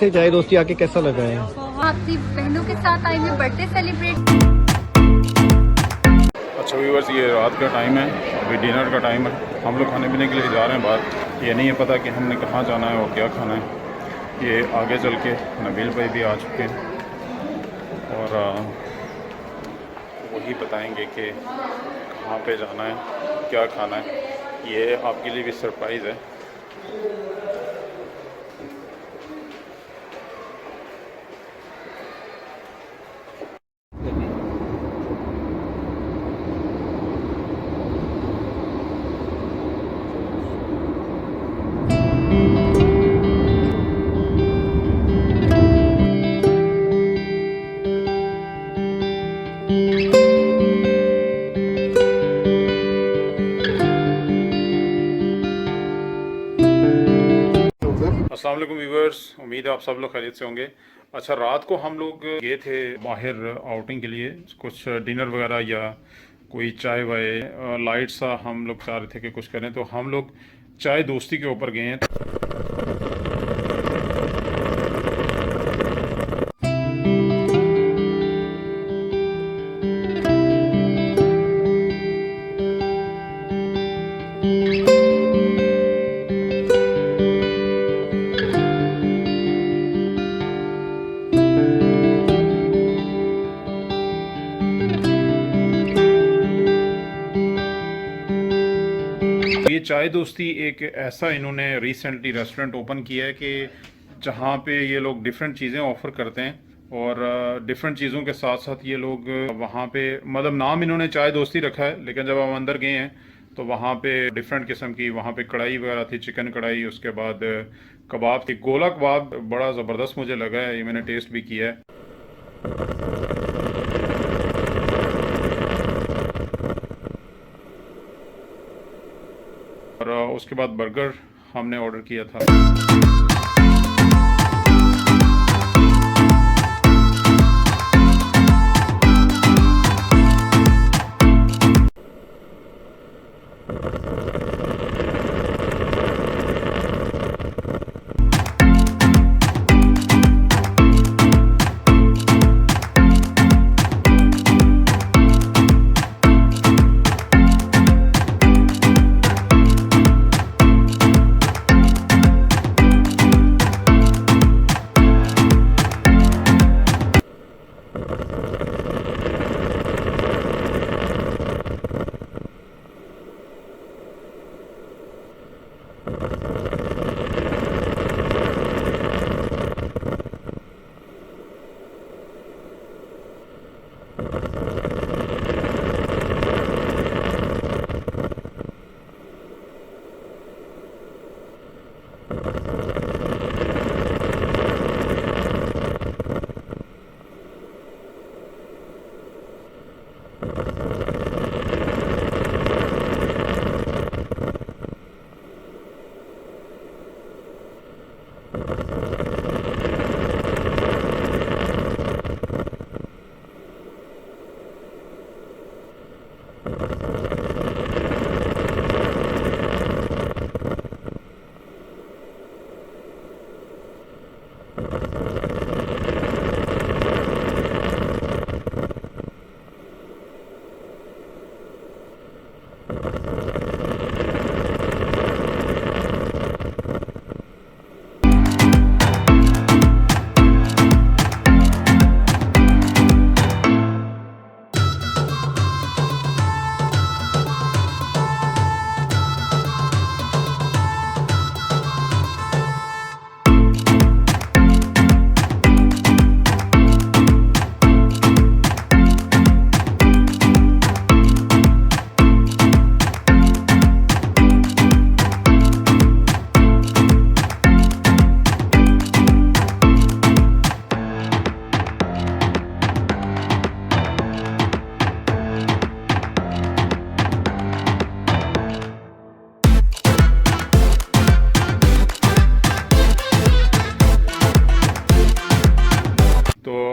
से चाय दोस्ती आके कैसा लगा है? अपनी बहनों के साथ आई हुई बर्थडे सेलिब्रेट। अच्छा व्यूअर्स, ये रात का टाइम है, अभी डिनर का टाइम है। हम लोग खाने पीने के लिए जा रहे हैं बाहर। ये नहीं है पता कि हमने कहाँ जाना है और क्या खाना है। ये आगे चल के नबील भाई भी आ चुके हैं और वही बताएंगे कि कहाँ पे जाना है, क्या खाना है। ये आपके लिए भी सरप्राइज़ है। अस्सलाम वालेकुम व्यूअर्स, उम्मीद है आप सब लोग खैरियत से होंगे। अच्छा, रात को हम लोग गए थे बाहर आउटिंग के लिए, कुछ डिनर वगैरह या कोई चाय वाय लाइट सा हम लोग चाह रहे थे कि कुछ करें, तो हम लोग चाय दोस्ती के ऊपर गए हैं। ये चाय दोस्ती एक ऐसा इन्होंने रिसेंटली रेस्टोरेंट ओपन किया है कि जहाँ पे ये लोग डिफरेंट चीज़ें ऑफ़र करते हैं और डिफरेंट चीज़ों के साथ साथ ये लोग वहाँ पे, मतलब नाम इन्होंने चाय दोस्ती रखा है, लेकिन जब हम अंदर गए हैं तो वहाँ पे डिफरेंट किस्म की वहाँ पे कढ़ाई वगैरह थी, चिकन कढ़ाई, उसके बाद कबाब थी। गोला कबाब बड़ा ज़बरदस्त मुझे लगा है, ये मैंने टेस्ट भी किया है। और उसके बाद बर्गर हमने ऑर्डर किया था।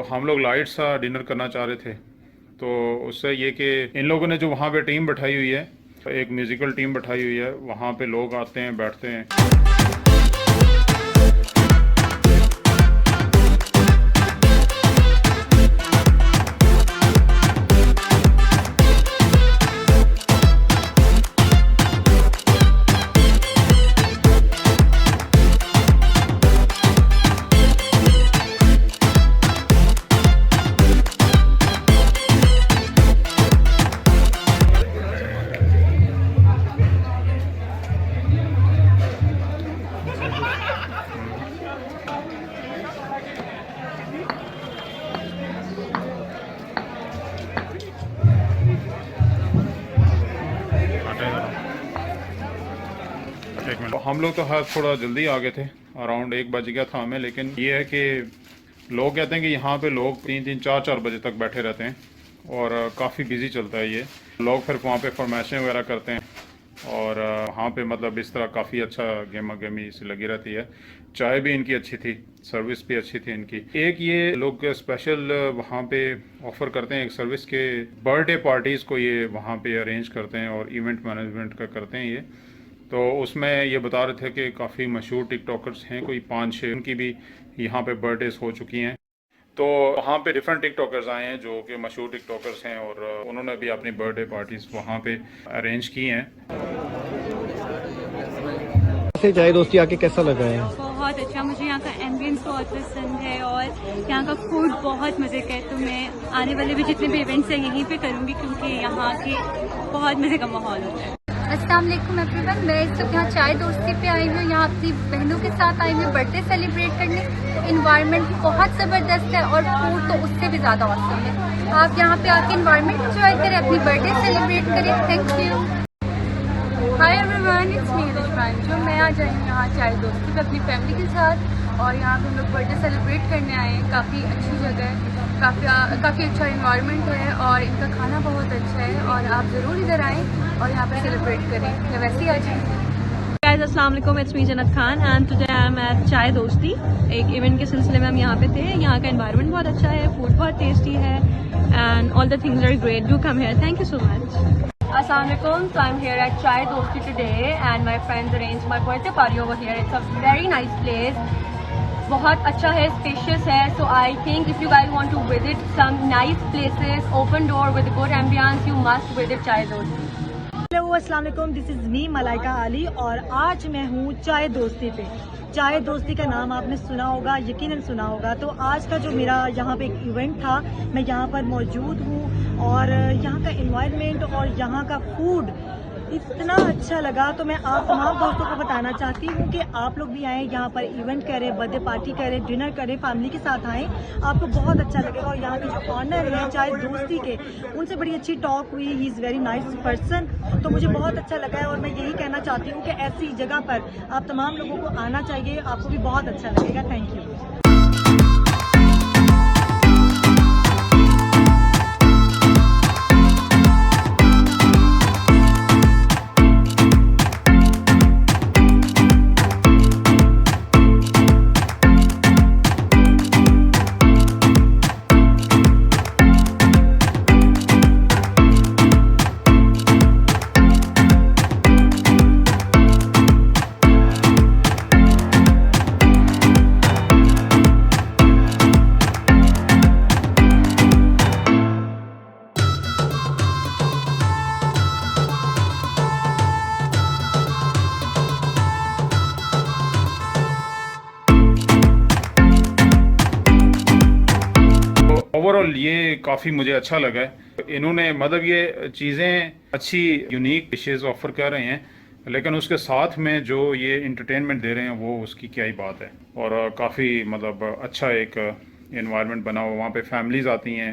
हम लोग लाइट सा डिनर करना चाह रहे थे, तो उससे ये कि इन लोगों ने जो वहाँ पे टीम बैठाई हुई है, एक म्यूज़िकल टीम बैठाई हुई है, वहाँ पे लोग आते हैं, बैठते हैं। हम लोग तो हाँ थोड़ा जल्दी आ गए थे, अराउंड 1 बज गया था हमें, लेकिन ये है कि लोग कहते हैं कि यहाँ पे लोग 3-3, 4-4 बजे तक बैठे रहते हैं और काफ़ी बिजी चलता है ये। लोग फिर वहाँ पे फरमाइशें वगैरह करते हैं और वहाँ पे मतलब इस तरह काफ़ी अच्छा गेमा गेमी सी लगी रहती है। चाय भी इनकी अच्छी थी, सर्विस भी अच्छी थी इनकी। एक ये लोग स्पेशल वहाँ पे ऑफ़र करते हैं एक सर्विस के, बर्थडे पार्टीज़ को ये वहाँ पे अरेंज करते हैं और इवेंट मैनेजमेंट का करते हैं ये। तो उसमें ये बता रहे थे कि काफ़ी मशहूर टिकटॉकर्स हैं, कोई 5-6 उनकी भी यहाँ पे बर्थडेज हो चुकी हैं। तो वहाँ पे डिफरेंट टिकटॉकर्स आए हैं जो कि मशहूर टिकटॉकर्स हैं और उन्होंने भी अपनी बर्थडे पार्टीज़ वहाँ पे अरेंज की हैं। ऐसे चाय दोस्ती आके कैसा लगा है? बहुत अच्छा, मुझे यहाँ का एम्बियंस बहुत पसंद है और यहाँ का फूड बहुत मज़े का है। तो मैं आने वाले भी जितने भी इवेंट्स हैं यहीं पे करूँगी क्योंकि यहाँ के बहुत मज़े का माहौल होता है। अस्सलाम वालेकुम एवरीवन, मैं इस वक्त यहाँ चाय दोस्ती पे आई हूँ। यहाँ अपनी बहनों के साथ आई हूँ बर्थडे सेलिब्रेट करने। इन्वायरमेंट बहुत ज़बरदस्त है और फूड तो उससे भी ज़्यादा ऑसम है। आप यहाँ पे आके इन्वायरमेंट एंजॉय करें, अपनी बर्थडे सेलिब्रेट करें। Thank you. Hi everyone, it's me Rishwan. जो मैं आ जाऊँ यहाँ चाय दोस्ती पे अपनी फैमिली के साथ और यहाँ पे हम लोग बर्थडे सेलिब्रेट करने आए हैं। काफ़ी अच्छी जगह है, काफ़ी अच्छा इन्वायरमेंट है और इनका खाना बहुत अच्छा है और आप ज़रूर इधर आएँ और यहाँ पे सेलिब्रेट करें या वैसे ही आ जाएँ। Guys, अस्सलाम वालेकुम, it's me जन्नत Khan and today I am at चाय दोस्ती। एक इवेंट के सिलसिले में हम यहाँ पे थे। यहाँ का एनवायरनमेंट बहुत अच्छा है, फूड बहुत टेस्टी है and all the things are great. Do come here. Thank you so much. Assalamu alaikum. So I'm here at Chai Dosti today and my friends arranged my birthday party over here. It's a very nice place. बहुत अच्छा है, spacious है. So I think if you guys want to visit some nice places, open door with good ambience, you must visit Chai Dosti. Hello, अस्सलाम वालेकुम, this is me Malaika Ali और आज मैं हूँ चाय दोस्ती पे। चाय दोस्ती का नाम आपने सुना होगा, यकीनन सुना होगा। तो आज का जो मेरा यहाँ पे एक इवेंट था, मैं यहाँ पर मौजूद हूँ और यहाँ का एनवायरनमेंट और यहाँ का फूड इतना अच्छा लगा। तो मैं आप तमाम दोस्तों को बताना चाहती हूँ कि आप लोग भी आएँ, यहाँ पर इवेंट करें, बर्थडे पार्टी करें, डिनर करें, फैमिली के साथ आएँ, आपको बहुत अच्छा लगेगा। और यहाँ के जो ऑनर हैं चाय दोस्ती के, उनसे बड़ी अच्छी टॉक हुई। He is very nice person, तो मुझे बहुत अच्छा लगा है और मैं यही कहना चाहती हूँ कि ऐसी जगह पर आप तमाम लोगों को आना चाहिए, आपको भी बहुत अच्छा लगेगा। Thank you. ओवरऑल ये काफ़ी मुझे अच्छा लगा है। इन्होंने मतलब ये चीज़ें अच्छी यूनिक डिशेस ऑफर कर रहे हैं, लेकिन उसके साथ में जो ये इंटरटेनमेंट दे रहे हैं वो उसकी क्या ही बात है। और काफ़ी मतलब अच्छा एक एनवायरनमेंट बना हुआ, वहाँ पे फैमिलीज़ आती हैं,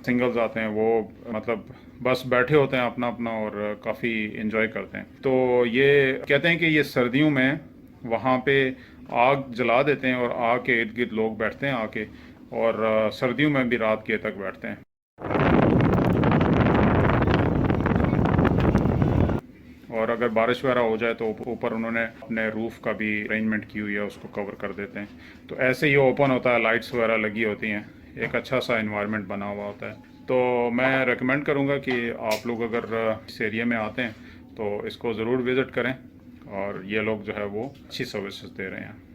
सिंगल्स आते हैं, वो मतलब बस बैठे होते हैं अपना अपना और काफ़ी इंजॉय करते हैं। तो ये कहते हैं कि ये सर्दियों में वहाँ पे आग जला देते हैं और आग के इर्द गिर्द लोग बैठते हैं आके, और सर्दियों में भी रात के तक बैठते हैं। और अगर बारिश वगैरह हो जाए तो ऊपर उन्होंने अपने रूफ का भी अरेंजमेंट की हुई है, उसको कवर कर देते हैं। तो ऐसे ही ओपन होता है, लाइट्स वगैरह लगी होती हैं, एक अच्छा सा एनवायरनमेंट बना हुआ होता है। तो मैं रेकमेंड करूँगा कि आप लोग अगर इस एरिया में आते हैं तो इसको ज़रूर विज़िट करें, और ये लोग जो है वो अच्छी सर्विसेज दे रहे हैं।